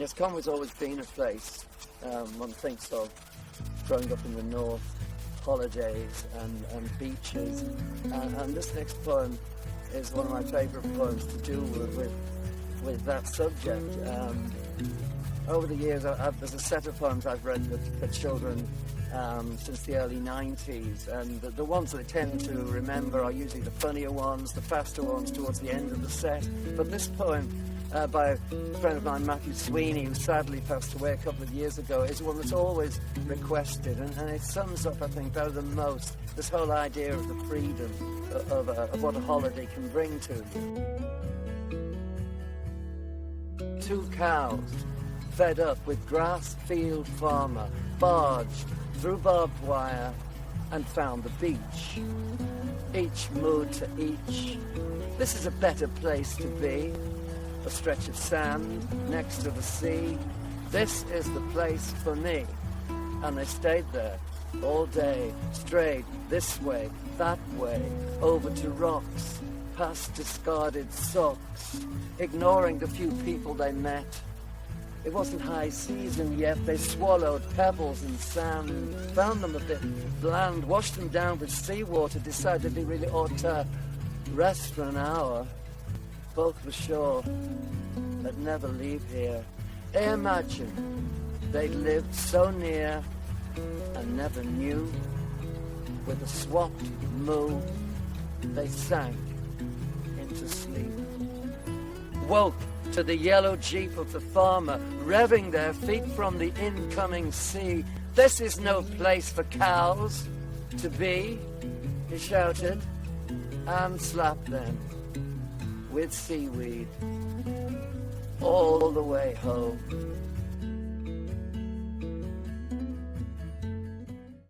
Yes, Conway's always been a place one thinks of growing up in the north, holidays and beaches. And this next poem is one of my favourite poems to do with that subject. Over the years, there's a set of poems I've read for children since the early 90s, and the ones that I tend to remember are usually the funnier ones, the faster ones towards the end of the set. But this poem by a friend of mine, Matthew Sweeney, who sadly passed away a couple of years ago, is one that's always requested, and it sums up, I think, better than most, this whole idea of the freedom of what a holiday can bring to you. 2 cows, fed up with grass field farmer, barged through barbed wire and found the beach. Each moved to each. This is a better place to be. A stretch of sand next to the sea. This is the place for me. And they stayed there all day, strayed this way, that way, over to rocks, past discarded socks, ignoring the few people they met. It wasn't high season yet. They swallowed pebbles and sand, found them a bit bland, washed them down with seawater, decided they really ought to rest for an hour. Both were sure they'd never leave here. They imagined they'd lived so near and never knew. With a swapped moo, they sank into sleep. Woke to the yellow jeep of the farmer, revving their feet from the incoming sea. This is no place for cows to be, he shouted, and slapped them with seaweed all the way home.